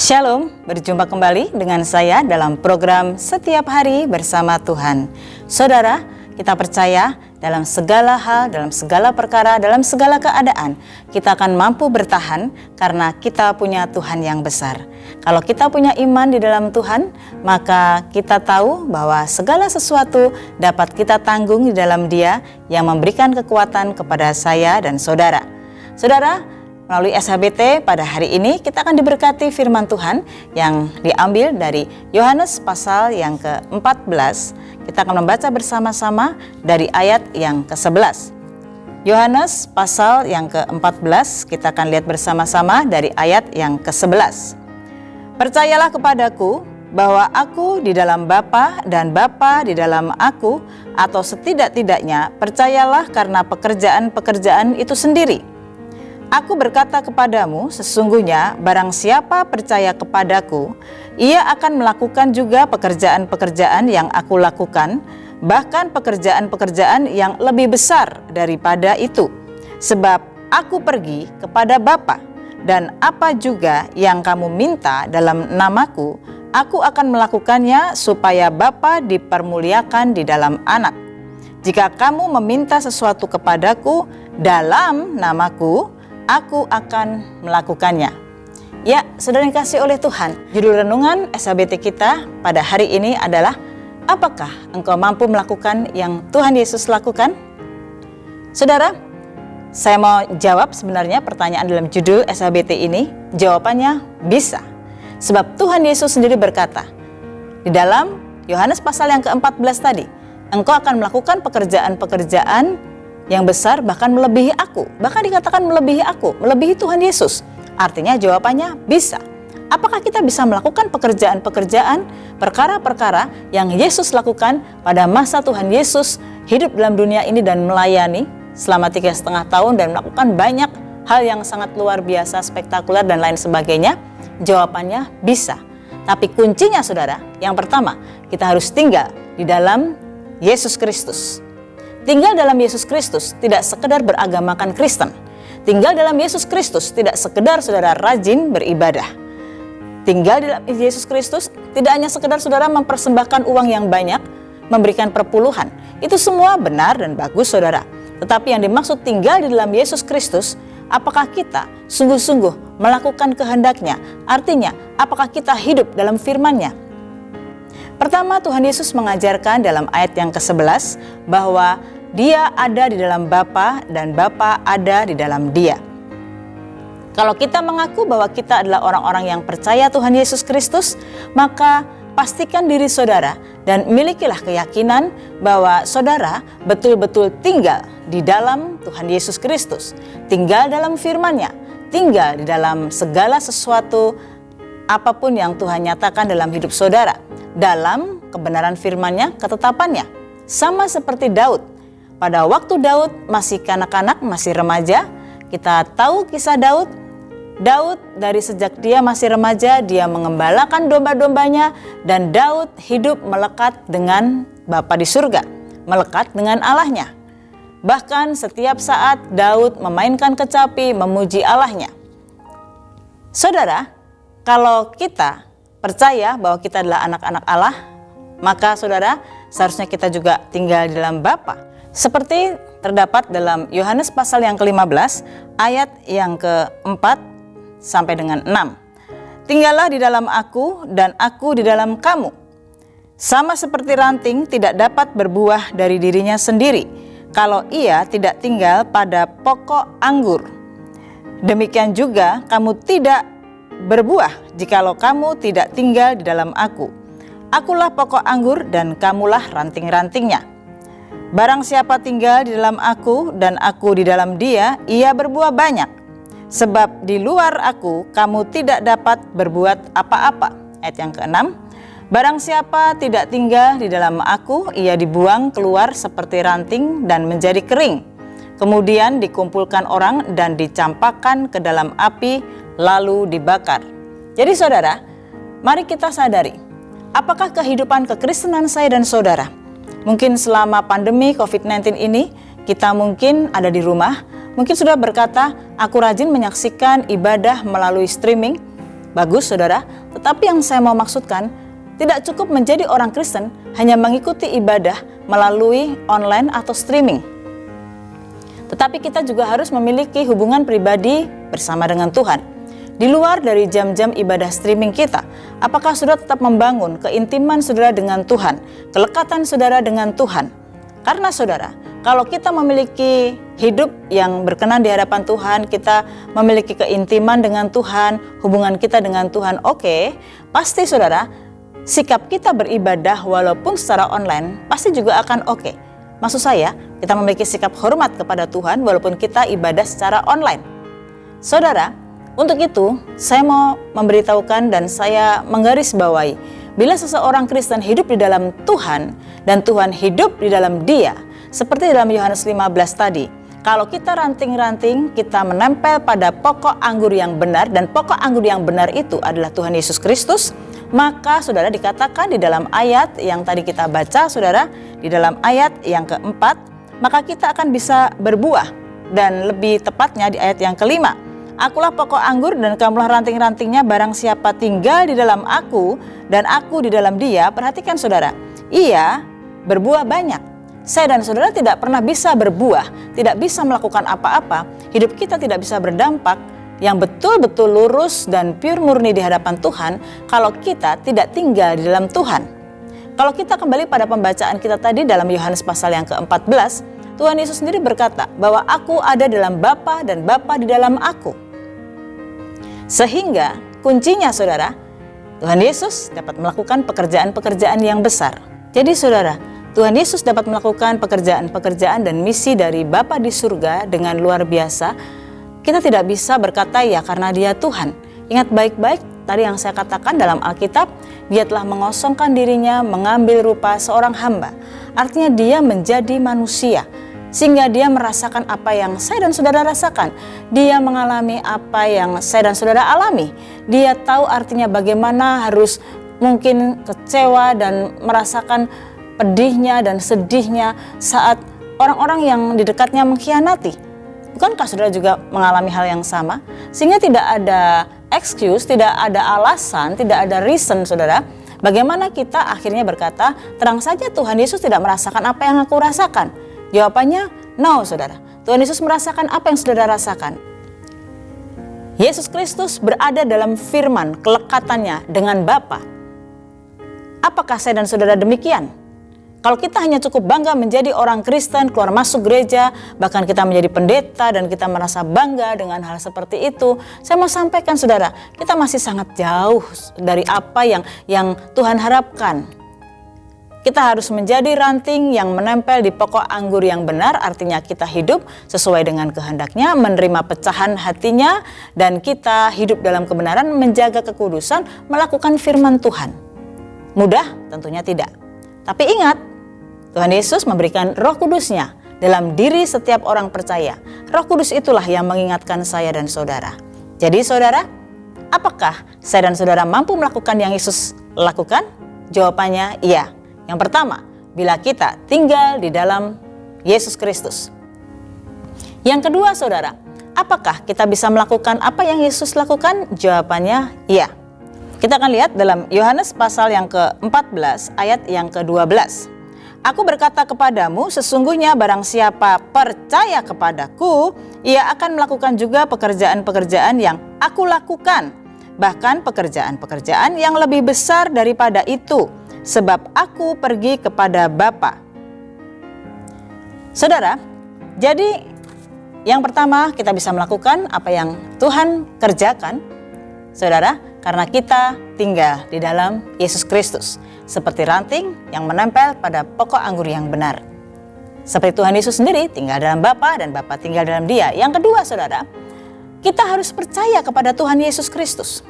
Shalom, berjumpa kembali dengan saya dalam program Setiap Hari Bersama Tuhan. Saudara, kita percaya dalam segala hal, dalam segala perkara, dalam segala keadaan, kita akan mampu bertahan karena kita punya Tuhan yang besar. Kalau kita punya iman di dalam Tuhan, maka kita tahu bahwa segala sesuatu dapat kita tanggung di dalam Dia yang memberikan kekuatan kepada saya dan saudara. Saudara, melalui SHBT pada hari ini kita akan diberkati firman Tuhan yang diambil dari Yohanes pasal yang ke-14. Kita akan membaca bersama-sama dari ayat yang ke-11. Yohanes pasal yang ke-14, kita akan lihat bersama-sama dari ayat yang ke-11. Percayalah kepadaku bahwa aku di dalam Bapa dan Bapa di dalam aku, atau setidak-tidaknya percayalah karena pekerjaan-pekerjaan itu sendiri. Aku berkata kepadamu, sesungguhnya barang siapa percaya kepadaku, ia akan melakukan juga pekerjaan-pekerjaan yang aku lakukan, bahkan pekerjaan-pekerjaan yang lebih besar daripada itu. Sebab aku pergi kepada Bapa, dan apa juga yang kamu minta dalam namaku, aku akan melakukannya supaya Bapa dipermuliakan di dalam Anak. Jika kamu meminta sesuatu kepadaku dalam namaku, aku akan melakukannya. Ya, saudara yang dikasihi oleh Tuhan, judul renungan SHBT kita pada hari ini adalah, apakah engkau mampu melakukan yang Tuhan Yesus lakukan? Saudara, saya mau jawab sebenarnya pertanyaan dalam judul SHBT ini. Jawabannya bisa. Sebab Tuhan Yesus sendiri berkata, di dalam Yohanes pasal yang ke-14 tadi, engkau akan melakukan pekerjaan-pekerjaan yang besar, bahkan melebihi aku. Bahkan dikatakan melebihi aku, melebihi Tuhan Yesus. Artinya jawabannya bisa. Apakah kita bisa melakukan pekerjaan-pekerjaan, perkara-perkara yang Yesus lakukan pada masa Tuhan Yesus hidup dalam dunia ini dan melayani selama 3,5 tahun dan melakukan banyak hal yang sangat luar biasa, spektakuler dan lain sebagainya? Jawabannya bisa. Tapi kuncinya saudara, yang pertama, kita harus tinggal di dalam Yesus Kristus. Tinggal dalam Yesus Kristus tidak sekedar beragamakan Kristen. Tinggal dalam Yesus Kristus tidak sekedar saudara rajin beribadah. Tinggal dalam Yesus Kristus tidak hanya sekedar saudara mempersembahkan uang yang banyak, memberikan perpuluhan. Itu semua benar dan bagus saudara. Tetapi yang dimaksud tinggal di dalam Yesus Kristus, apakah kita sungguh-sungguh melakukan kehendak-Nya? Artinya, apakah kita hidup dalam firman-Nya? Pertama, Tuhan Yesus mengajarkan dalam ayat yang ke-11 bahwa Dia ada di dalam Bapa dan Bapa ada di dalam Dia. Kalau kita mengaku bahwa kita adalah orang-orang yang percaya Tuhan Yesus Kristus, maka pastikan diri saudara dan milikilah keyakinan bahwa saudara betul-betul tinggal di dalam Tuhan Yesus Kristus. Tinggal dalam firman-Nya, tinggal di dalam segala sesuatu apapun yang Tuhan nyatakan dalam hidup saudara. Dalam kebenaran firman-Nya, ketetapan-Nya. Sama seperti Daud. Pada waktu Daud masih kanak-kanak, masih remaja, kita tahu kisah Daud. Daud dari sejak dia masih remaja, dia mengembalakan domba-dombanya, dan Daud hidup melekat dengan Bapa di surga, melekat dengan Allah-Nya. Bahkan setiap saat Daud memainkan kecapi, memuji Allah-Nya. Saudara, kalau kita percaya bahwa kita adalah anak-anak Allah, maka saudara seharusnya kita juga tinggal di dalam Bapa. Seperti terdapat dalam Yohanes pasal yang ke-15 ayat yang ke-4 sampai dengan 6. Tinggallah di dalam aku dan aku di dalam kamu. Sama seperti ranting tidak dapat berbuah dari dirinya sendiri kalau ia tidak tinggal pada pokok anggur. Demikian juga kamu tidak berbuah jikalau kamu tidak tinggal di dalam aku. Akulah pokok anggur dan kamulah ranting-rantingnya. Barang siapa tinggal di dalam aku dan aku di dalam dia, ia berbuah banyak. Sebab di luar aku kamu tidak dapat berbuat apa-apa. Ayat yang ke-6. Barang siapa tidak tinggal di dalam aku, ia dibuang keluar seperti ranting dan menjadi kering. Kemudian dikumpulkan orang dan dicampakkan ke dalam api, lalu dibakar. Jadi saudara, mari kita sadari, apakah kehidupan kekristenan saya dan saudara? Mungkin selama pandemi COVID-19 ini, kita mungkin ada di rumah, mungkin sudah berkata, aku rajin menyaksikan ibadah melalui streaming, bagus saudara, tetapi yang saya mau maksudkan, tidak cukup menjadi orang Kristen hanya mengikuti ibadah melalui online atau streaming. Tetapi kita juga harus memiliki hubungan pribadi bersama dengan Tuhan. Di luar dari jam-jam ibadah streaming kita, apakah saudara tetap membangun keintiman saudara dengan Tuhan, kelekatan saudara dengan Tuhan? Karena saudara, kalau kita memiliki hidup yang berkenan di hadapan Tuhan, kita memiliki keintiman dengan Tuhan, hubungan kita dengan Tuhan oke, pasti saudara, sikap kita beribadah walaupun secara online pasti juga akan oke. Maksud saya, kita memiliki sikap hormat kepada Tuhan walaupun kita ibadah secara online. Saudara, untuk itu saya mau memberitahukan dan saya menggarisbawahi, bila seseorang Kristen hidup di dalam Tuhan dan Tuhan hidup di dalam dia, seperti dalam Yohanes 15 tadi, kalau kita ranting-ranting, kita menempel pada pokok anggur yang benar, dan pokok anggur yang benar itu adalah Tuhan Yesus Kristus, maka saudara dikatakan di dalam ayat yang tadi kita baca saudara, di dalam ayat yang keempat, maka kita akan bisa berbuah. Dan lebih tepatnya di ayat yang kelima, akulah pokok anggur dan kamulah ranting-rantingnya, barang siapa tinggal di dalam aku dan aku di dalam dia. Perhatikan saudara, ia berbuah banyak. Saya dan saudara tidak pernah bisa berbuah, tidak bisa melakukan apa-apa, hidup kita tidak bisa berdampak yang betul-betul lurus dan pure murni di hadapan Tuhan kalau kita tidak tinggal di dalam Tuhan. Kalau kita kembali pada pembacaan kita tadi dalam Yohanes pasal yang ke-14, Tuhan Yesus sendiri berkata bahwa aku ada dalam Bapa dan Bapa di dalam aku. Sehingga kuncinya saudara, Tuhan Yesus dapat melakukan pekerjaan-pekerjaan yang besar. Jadi saudara, Tuhan Yesus dapat melakukan pekerjaan-pekerjaan dan misi dari Bapa di surga dengan luar biasa. Kita tidak bisa berkata ya karena dia Tuhan. Ingat baik-baik tadi yang saya katakan dalam Alkitab, dia telah mengosongkan dirinya, mengambil rupa seorang hamba. Artinya dia menjadi manusia, sehingga dia merasakan apa yang saya dan saudara rasakan. Dia mengalami apa yang saya dan saudara alami. Dia tahu artinya bagaimana harus mungkin kecewa dan merasakan pedihnya dan sedihnya saat orang-orang yang di dekatnya mengkhianati. Bukankah saudara juga mengalami hal yang sama? Sehingga tidak ada excuse, tidak ada alasan, tidak ada reason saudara. Bagaimana kita akhirnya berkata, terang saja Tuhan Yesus tidak merasakan apa yang aku rasakan. Jawabannya, no saudara. Tuhan Yesus merasakan apa yang saudara rasakan. Yesus Kristus berada dalam firman kelekatannya dengan Bapa. Apakah saya dan saudara demikian? Kalau kita hanya cukup bangga menjadi orang Kristen, keluar masuk gereja, bahkan kita menjadi pendeta dan kita merasa bangga dengan hal seperti itu, saya mau sampaikan saudara, kita masih sangat jauh dari apa yang Tuhan harapkan. Kita harus menjadi ranting yang menempel di pokok anggur yang benar, artinya kita hidup sesuai dengan kehendaknya, menerima pecahan hatinya, dan kita hidup dalam kebenaran, menjaga kekudusan, melakukan firman Tuhan. Mudah? Tentunya tidak. Tapi ingat, Tuhan Yesus memberikan Roh Kudus-Nya dalam diri setiap orang percaya. Roh Kudus itulah yang mengingatkan saya dan saudara. Jadi saudara, apakah saya dan saudara mampu melakukan yang Yesus lakukan? Jawabannya iya. Yang pertama, bila kita tinggal di dalam Yesus Kristus. Yang kedua saudara, apakah kita bisa melakukan apa yang Yesus lakukan? Jawabannya iya. Kita akan lihat dalam Yohanes pasal yang ke-14 ayat yang ke-12. Aku berkata kepadamu, sesungguhnya barang siapa percaya kepadaku, ia akan melakukan juga pekerjaan-pekerjaan yang aku lakukan. Bahkan pekerjaan-pekerjaan yang lebih besar daripada itu, sebab aku pergi kepada Bapa. Saudara, jadi yang pertama kita bisa melakukan apa yang Tuhan kerjakan, saudara, karena kita tinggal di dalam Yesus Kristus, seperti ranting yang menempel pada pokok anggur yang benar. Seperti Tuhan Yesus sendiri tinggal dalam Bapa dan Bapa tinggal dalam Dia. Yang kedua saudara, kita harus percaya kepada Tuhan Yesus Kristus.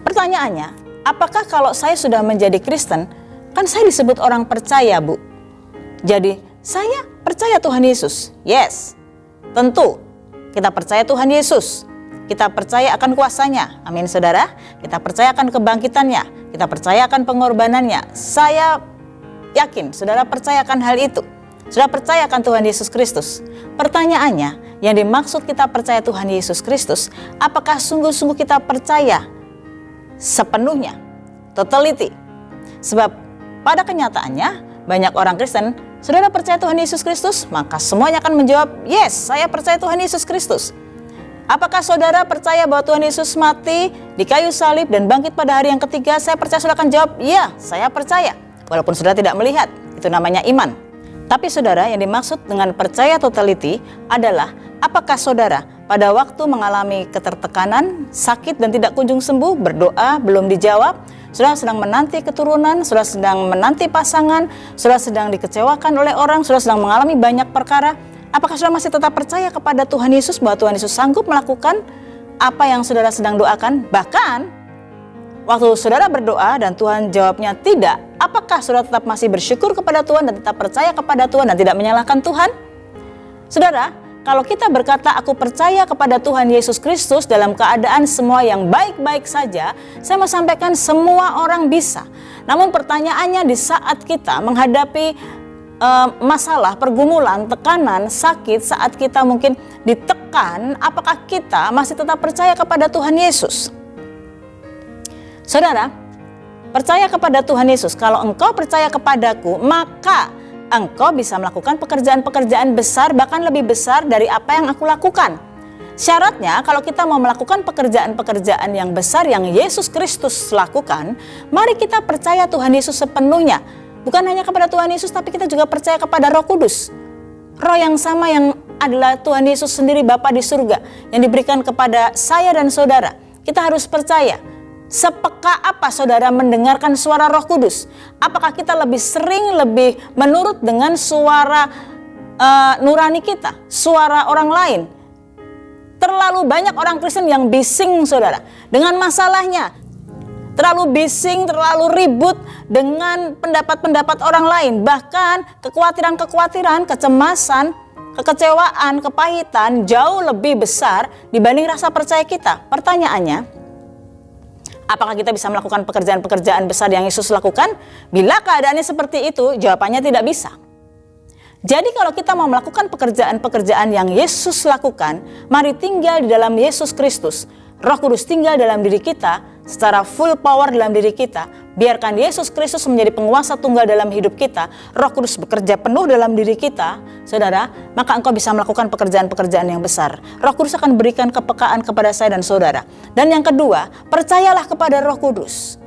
Pertanyaannya, apakah kalau saya sudah menjadi Kristen, kan saya disebut orang percaya, Bu? Jadi saya percaya Tuhan Yesus. Yes, tentu kita percaya Tuhan Yesus. Kita percaya akan kuasanya, amin saudara. Kita percaya akan kebangkitannya, kita percaya akan pengorbanannya. Saya yakin saudara percaya akan hal itu. Sudah percaya akan Tuhan Yesus Kristus? Pertanyaannya, yang dimaksud kita percaya Tuhan Yesus Kristus, apakah sungguh-sungguh kita percaya sepenuhnya, totality? Sebab pada kenyataannya banyak orang Kristen, saudara percaya Tuhan Yesus Kristus? Maka semuanya akan menjawab, yes, saya percaya Tuhan Yesus Kristus. Apakah saudara percaya bahwa Tuhan Yesus mati di kayu salib dan bangkit pada hari yang ketiga? Saya percaya. Saudara akan jawab, ya, saya percaya. Walaupun saudara tidak melihat, itu namanya iman. Tapi saudara, yang dimaksud dengan percaya totality adalah apakah saudara pada waktu mengalami ketertekanan, sakit dan tidak kunjung sembuh, berdoa belum dijawab, saudara sedang menanti keturunan, saudara sedang menanti pasangan, saudara sedang dikecewakan oleh orang, saudara sedang mengalami banyak perkara, apakah saudara masih tetap percaya kepada Tuhan Yesus bahwa Tuhan Yesus sanggup melakukan apa yang saudara sedang doakan? Bahkan waktu saudara berdoa dan Tuhan jawabnya tidak, apakah saudara tetap masih bersyukur kepada Tuhan dan tetap percaya kepada Tuhan dan tidak menyalahkan Tuhan? Saudara, kalau kita berkata aku percaya kepada Tuhan Yesus Kristus dalam keadaan semua yang baik-baik saja, saya mau sampaikan semua orang bisa. Namun pertanyaannya di saat kita menghadapi masalah, pergumulan, tekanan, sakit, saat kita mungkin ditekan, apakah kita masih tetap percaya kepada Tuhan Yesus? Saudara, percaya kepada Tuhan Yesus. Kalau engkau percaya kepadaku, maka engkau bisa melakukan pekerjaan-pekerjaan besar, bahkan lebih besar dari apa yang aku lakukan. Syaratnya, kalau kita mau melakukan pekerjaan-pekerjaan yang besar yang Yesus Kristus lakukan, mari kita percaya Tuhan Yesus sepenuhnya. Bukan hanya kepada Tuhan Yesus, tapi kita juga percaya kepada Roh Kudus. Roh yang sama yang adalah Tuhan Yesus sendiri, Bapa di surga, yang diberikan kepada saya dan saudara. Kita harus percaya. Sepeka apa saudara mendengarkan suara Roh Kudus? Apakah kita lebih sering, lebih menurut dengan suara nurani kita, suara orang lain? Terlalu banyak orang Kristen yang bising saudara dengan masalahnya. Terlalu bising, terlalu ribut dengan pendapat-pendapat orang lain. Bahkan kekhawatiran-kekhawatiran, kecemasan, kekecewaan, kepahitan jauh lebih besar dibanding rasa percaya kita. Pertanyaannya, apakah kita bisa melakukan pekerjaan-pekerjaan besar yang Yesus lakukan? Bila keadaannya seperti itu, jawabannya tidak bisa. Jadi kalau kita mau melakukan pekerjaan-pekerjaan yang Yesus lakukan, mari tinggal di dalam Yesus Kristus. Roh Kudus tinggal dalam diri kita, secara full power dalam diri kita. Biarkan Yesus Kristus menjadi penguasa tunggal dalam hidup kita. Roh Kudus bekerja penuh dalam diri kita, saudara, maka engkau bisa melakukan pekerjaan-pekerjaan yang besar. Roh Kudus akan berikan kepekaan kepada saya dan saudara. Dan yang kedua, percayalah kepada Roh Kudus.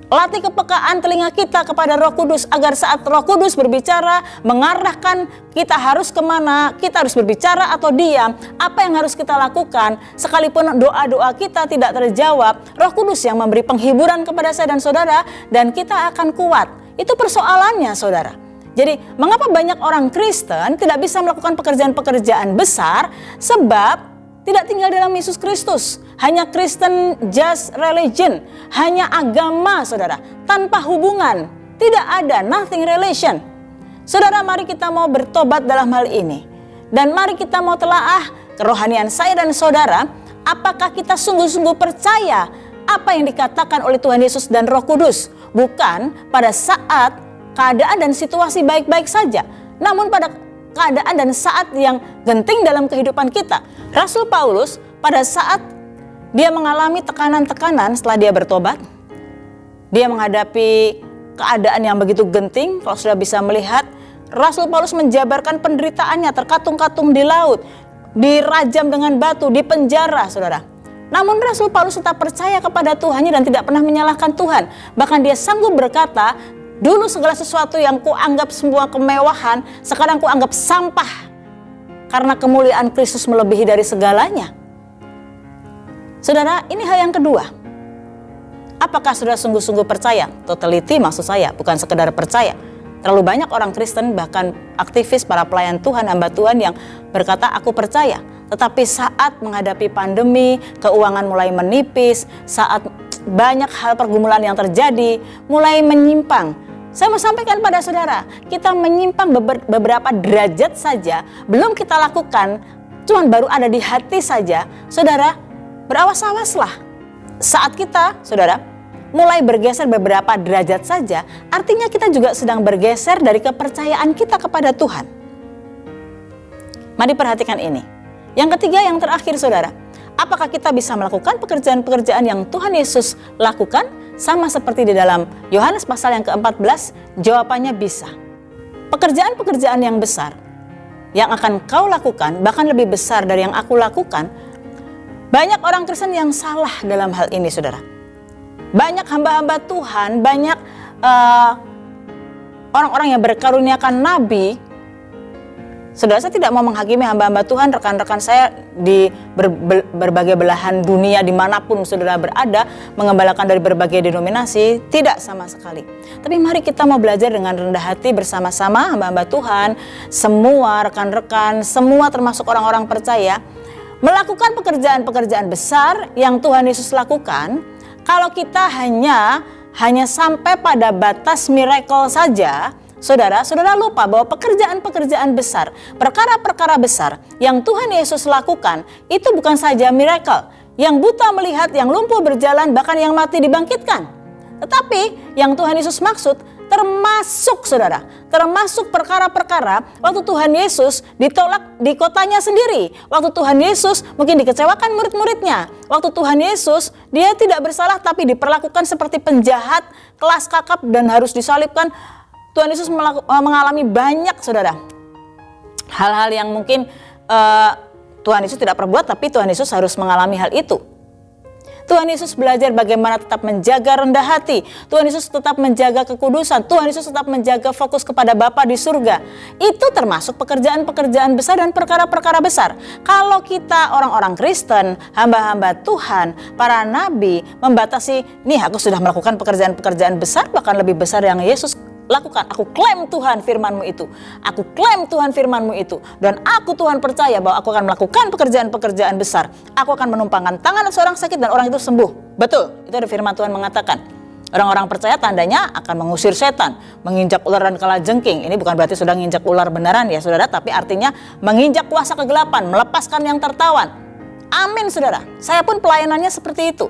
Latih kepekaan telinga kita kepada Roh Kudus agar saat Roh Kudus berbicara, mengarahkan kita harus kemana, kita harus berbicara atau diam, apa yang harus kita lakukan. Sekalipun doa-doa kita tidak terjawab, Roh Kudus yang memberi penghiburan kepada saya dan saudara, dan kita akan kuat. Itu persoalannya saudara. Jadi mengapa banyak orang Kristen tidak bisa melakukan pekerjaan-pekerjaan besar? Sebab tidak tinggal dalam Yesus Kristus. Hanya Kristen just religion. Hanya agama saudara. Tanpa hubungan. Tidak ada, nothing relation. Saudara, mari kita mau bertobat dalam hal ini. Dan mari kita mau telaah kerohanian saya dan saudara. Apakah kita sungguh-sungguh percaya apa yang dikatakan oleh Tuhan Yesus dan Roh Kudus? Bukan pada saat keadaan dan situasi baik-baik saja. Namun pada keadaan dan saat yang genting dalam kehidupan kita. Rasul Paulus pada saat dia mengalami tekanan-tekanan setelah dia bertobat, dia menghadapi keadaan yang begitu genting. Kalau sudah bisa melihat, Rasul Paulus menjabarkan penderitaannya, terkatung-katung di laut, dirajam dengan batu, di penjara saudara. Namun Rasul Paulus tetap percaya kepada Tuhannya dan tidak pernah menyalahkan Tuhan. Bahkan dia sanggup berkata, dulu segala sesuatu yang kuanggap semua kemewahan, sekarang kuanggap sampah. Karena kemuliaan Kristus melebihi dari segalanya. Saudara, ini hal yang kedua. Apakah saudara sungguh-sungguh percaya? Totality maksud saya, bukan sekedar percaya. Terlalu banyak orang Kristen, bahkan aktivis, para pelayan Tuhan, hamba Tuhan yang berkata, aku percaya. Tetapi saat menghadapi pandemi, keuangan mulai menipis, saat banyak hal pergumulan yang terjadi, mulai menyimpang. Saya mau sampaikan pada saudara, kita menyimpang beberapa derajat saja, belum kita lakukan, cuman baru ada di hati saja. Saudara, berawas-awaslah. Saat kita, saudara, mulai bergeser beberapa derajat saja, artinya kita juga sedang bergeser dari kepercayaan kita kepada Tuhan. Mari perhatikan ini. Yang ketiga, yang terakhir saudara, apakah kita bisa melakukan pekerjaan-pekerjaan yang Tuhan Yesus lakukan? Sama seperti di dalam Yohanes pasal yang ke-14, jawabannya bisa. Pekerjaan-pekerjaan yang besar yang akan kau lakukan, bahkan lebih besar dari yang aku lakukan. Banyak orang Kristen yang salah dalam hal ini saudara. Banyak hamba-hamba Tuhan, banyak orang-orang yang berkaruniakan nabi. Saudara, saya tidak mau menghakimi hamba-hamba Tuhan, rekan-rekan saya di berbagai belahan dunia dimanapun saudara berada, mengembalakan dari berbagai denominasi, tidak sama sekali. Tapi mari kita mau belajar dengan rendah hati bersama-sama hamba-hamba Tuhan, semua rekan-rekan, semua termasuk orang-orang percaya, melakukan pekerjaan-pekerjaan besar yang Tuhan Yesus lakukan. Kalau kita hanya sampai pada batas miracle saja, saudara lupa bahwa pekerjaan-pekerjaan besar, perkara-perkara besar yang Tuhan Yesus lakukan itu bukan saja miracle. Yang buta melihat, yang lumpuh berjalan, bahkan yang mati dibangkitkan. Tetapi yang Tuhan Yesus maksud termasuk perkara-perkara waktu Tuhan Yesus ditolak di kotanya sendiri, waktu Tuhan Yesus mungkin dikecewakan murid-muridnya, waktu Tuhan Yesus dia tidak bersalah tapi diperlakukan seperti penjahat, kelas kakap dan harus disalibkan. Tuhan Yesus mengalami banyak saudara hal-hal yang mungkin Tuhan Yesus tidak perbuat, tapi Tuhan Yesus harus mengalami hal itu. Tuhan Yesus belajar bagaimana tetap menjaga rendah hati. Tuhan Yesus tetap menjaga kekudusan. Tuhan Yesus tetap menjaga fokus kepada Bapa di surga. Itu termasuk pekerjaan-pekerjaan besar dan perkara-perkara besar. Kalau kita orang-orang Kristen, hamba-hamba Tuhan, para nabi membatasi, nih aku sudah melakukan pekerjaan-pekerjaan besar, bahkan lebih besar yang Yesus lakukan. Aku klaim Tuhan firman-Mu itu. Aku klaim Tuhan firman-Mu itu. Dan aku Tuhan percaya bahwa aku akan melakukan pekerjaan-pekerjaan besar. Aku akan menumpangkan tangan seorang sakit dan orang itu sembuh. Betul, itu ada firman Tuhan mengatakan. Orang-orang percaya tandanya akan mengusir setan, menginjak ular dan kalajengking. Ini bukan berarti sudah menginjak ular beneran ya saudara, tapi artinya menginjak kuasa kegelapan, melepaskan yang tertawan. Amin saudara, saya pun pelayanannya seperti itu.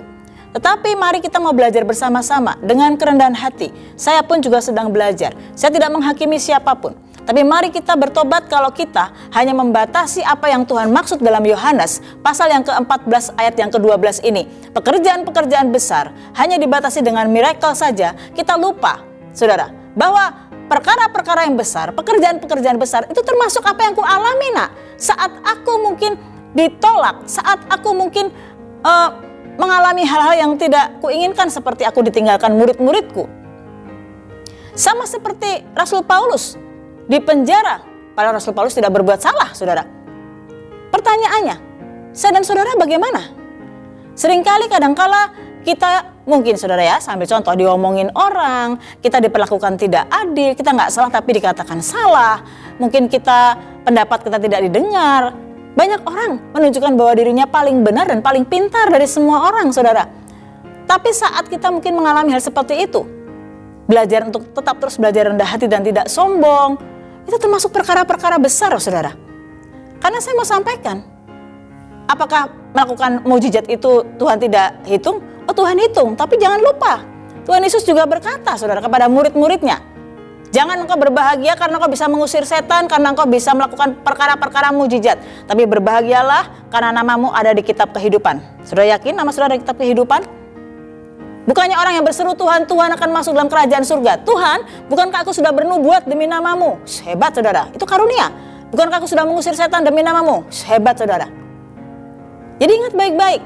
Tetapi mari kita mau belajar bersama-sama dengan kerendahan hati. Saya pun juga sedang belajar. Saya tidak menghakimi siapapun. Tapi mari kita bertobat kalau kita hanya membatasi apa yang Tuhan maksud dalam Yohanes pasal yang ke-14 ayat yang ke-12 ini. Pekerjaan-pekerjaan besar hanya dibatasi dengan miracle saja. Kita lupa, saudara, bahwa perkara-perkara yang besar, pekerjaan-pekerjaan besar itu termasuk apa yang ku alami nak. Saat aku mungkin ditolak, saat aku mungkin mengalami hal-hal yang tidak kuinginkan seperti aku ditinggalkan murid-muridku. Sama seperti Rasul Paulus di penjara. Padahal Rasul Paulus tidak berbuat salah, saudara. Pertanyaannya, saya dan saudara bagaimana? Seringkali kadangkala kita mungkin saudara ya, sambil contoh diomongin orang, kita diperlakukan tidak adil, kita nggak salah tapi dikatakan salah. Mungkin pendapat kita tidak didengar. Banyak orang menunjukkan bahwa dirinya paling benar dan paling pintar dari semua orang, saudara. Tapi saat kita mungkin mengalami hal seperti itu, belajar untuk tetap terus belajar rendah hati dan tidak sombong, itu termasuk perkara-perkara besar, saudara. Karena saya mau sampaikan, apakah melakukan mukjizat itu Tuhan tidak hitung? Oh Tuhan hitung, tapi jangan lupa, Tuhan Yesus juga berkata, saudara, kepada murid-muridnya, jangan engkau berbahagia karena engkau bisa mengusir setan, karena engkau bisa melakukan perkara-perkara mujizat. Tapi berbahagialah karena namamu ada di kitab kehidupan. Saudara yakin nama saudara ada di kitab kehidupan? Bukannya orang yang berseru Tuhan, Tuhan akan masuk dalam kerajaan surga. Tuhan, bukankah aku sudah bernubuat demi namamu? Hebat saudara, itu karunia. Bukankah aku sudah mengusir setan demi namamu? Hebat saudara. Jadi ingat baik-baik.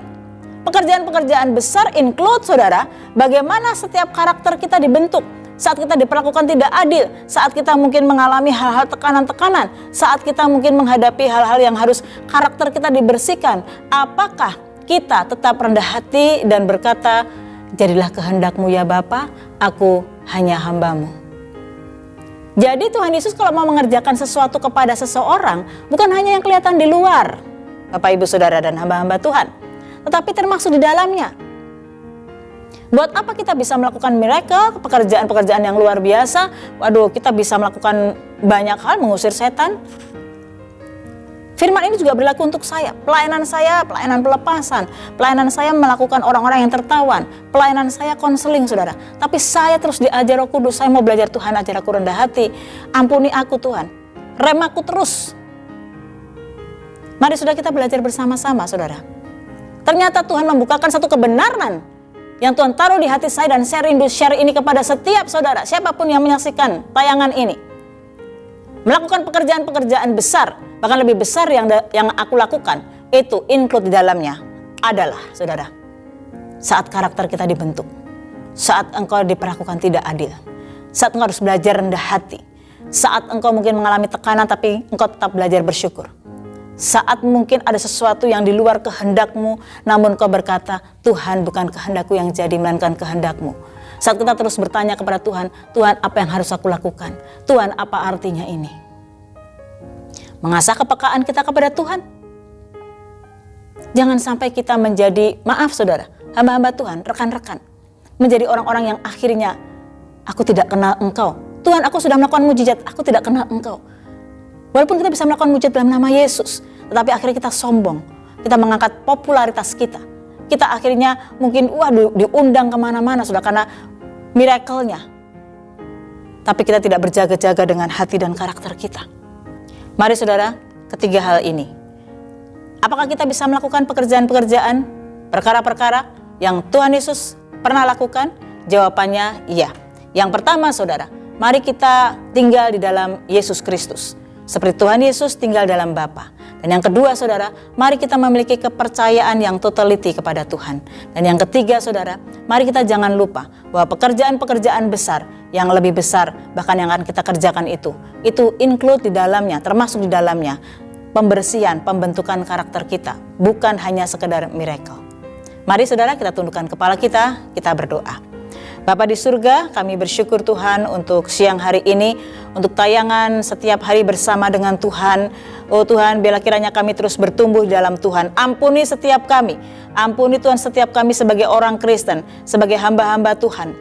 Pekerjaan-pekerjaan besar include saudara, bagaimana setiap karakter kita dibentuk. Saat kita diperlakukan tidak adil, saat kita mungkin mengalami hal-hal tekanan-tekanan, saat kita mungkin menghadapi hal-hal yang harus karakter kita dibersihkan, apakah kita tetap rendah hati dan berkata, jadilah kehendak-Mu ya Bapa, aku hanya hamba-Mu. Jadi Tuhan Yesus kalau mau mengerjakan sesuatu kepada seseorang, bukan hanya yang kelihatan di luar, Bapak Ibu Saudara dan hamba-hamba Tuhan, tetapi termasuk di dalamnya. Buat apa kita bisa melakukan miracle, pekerjaan-pekerjaan yang luar biasa? Waduh, kita bisa melakukan banyak hal, mengusir setan. Firman ini juga berlaku untuk saya. Pelayanan saya, pelayanan pelepasan. Pelayanan saya melakukan orang-orang yang tertawan. Pelayanan saya konseling, saudara. Tapi saya terus diajar Roh Kudus. Saya mau belajar, Tuhan ajar aku rendah hati. Ampuni aku Tuhan. Rem aku terus. Mari saudara kita belajar bersama-sama, saudara. Ternyata Tuhan membukakan satu kebenaran yang Tuhan taruh di hati saya, dan saya rindu share ini kepada setiap saudara, siapapun yang menyaksikan tayangan ini. Melakukan pekerjaan-pekerjaan besar, bahkan lebih besar yang aku lakukan, itu include di dalamnya adalah, saudara, saat karakter kita dibentuk, saat engkau diperlakukan tidak adil, saat engkau harus belajar rendah hati, saat engkau mungkin mengalami tekanan tapi engkau tetap belajar bersyukur, saat mungkin ada sesuatu yang di luar kehendakmu, namun kau berkata, Tuhan bukan kehendakku yang jadi, melainkan kehendakmu. Saat kita terus bertanya kepada Tuhan, Tuhan apa yang harus aku lakukan? Tuhan apa artinya ini? Mengasah kepekaan kita kepada Tuhan. Jangan sampai kita menjadi, maaf saudara, hamba-hamba Tuhan, rekan-rekan, menjadi orang-orang yang akhirnya, aku tidak kenal engkau. Tuhan, aku sudah melakukan mujizat, aku tidak kenal engkau. Walaupun kita bisa melakukan mujizat dalam nama Yesus, tetapi akhirnya kita sombong. Kita mengangkat popularitas kita. Kita akhirnya mungkin diundang kemana-mana sudah karena miracle-nya. Tapi kita tidak berjaga-jaga dengan hati dan karakter kita. Mari saudara, ketiga hal ini. Apakah kita bisa melakukan pekerjaan-pekerjaan, perkara-perkara yang Tuhan Yesus pernah lakukan? Jawabannya iya. Yang pertama saudara, mari kita tinggal di dalam Yesus Kristus. Seperti Tuhan Yesus tinggal dalam Bapa. Dan yang kedua saudara, mari kita memiliki kepercayaan yang totality kepada Tuhan. Dan yang ketiga saudara, mari kita jangan lupa bahwa pekerjaan-pekerjaan besar yang lebih besar bahkan yang akan kita kerjakan itu include di dalamnya, termasuk di dalamnya pembersihan, pembentukan karakter kita, bukan hanya sekedar miracle. Mari saudara kita tundukkan kepala kita berdoa. Bapa di surga, kami bersyukur Tuhan untuk siang hari ini, untuk tayangan setiap hari bersama dengan Tuhan. Oh Tuhan, biarlah kiranya kami terus bertumbuh dalam Tuhan. Ampuni setiap kami, ampuni Tuhan setiap kami sebagai orang Kristen, sebagai hamba-hamba Tuhan.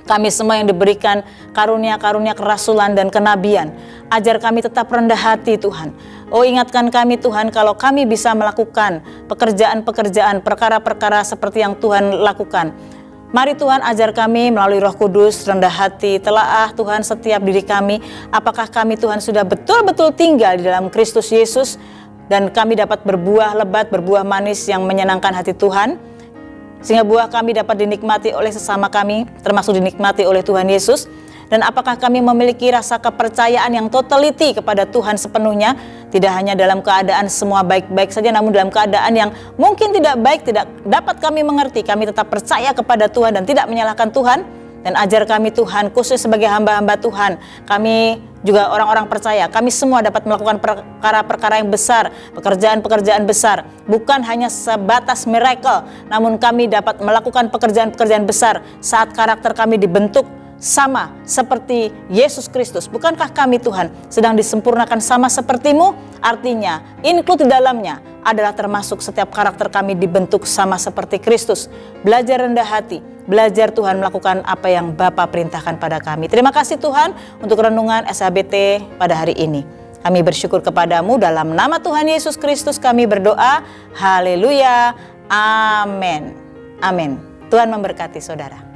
Kami semua yang diberikan karunia-karunia kerasulan dan kenabian. Ajar kami tetap rendah hati Tuhan. Oh ingatkan kami Tuhan kalau kami bisa melakukan pekerjaan-pekerjaan, perkara-perkara seperti yang Tuhan lakukan. Mari Tuhan ajar kami melalui Roh Kudus rendah hati, telaah Tuhan setiap diri kami. Apakah kami Tuhan sudah betul-betul tinggal di dalam Kristus Yesus dan kami dapat berbuah lebat, berbuah manis yang menyenangkan hati Tuhan. Sehingga buah kami dapat dinikmati oleh sesama kami, termasuk dinikmati oleh Tuhan Yesus. Dan apakah kami memiliki rasa kepercayaan yang totality kepada Tuhan sepenuhnya, tidak hanya dalam keadaan semua baik-baik saja, namun dalam keadaan yang mungkin tidak baik, tidak dapat kami mengerti, kami tetap percaya kepada Tuhan dan tidak menyalahkan Tuhan. Dan ajar kami Tuhan, khusus sebagai hamba-hamba Tuhan, kami juga orang-orang percaya, kami semua dapat melakukan perkara-perkara yang besar, pekerjaan-pekerjaan besar, bukan hanya sebatas miracle, namun kami dapat melakukan pekerjaan-pekerjaan besar saat karakter kami dibentuk sama seperti Yesus Kristus. Bukankah kami Tuhan sedang disempurnakan sama seperti-Mu? Artinya, include di dalamnya adalah termasuk setiap karakter kami dibentuk sama seperti Kristus. Belajar rendah hati, belajar Tuhan melakukan apa yang Bapa perintahkan pada kami. Terima kasih Tuhan untuk renungan SHBT pada hari ini. Kami bersyukur kepadamu dalam nama Tuhan Yesus Kristus kami berdoa. Haleluya. Amin. Amin. Tuhan memberkati saudara.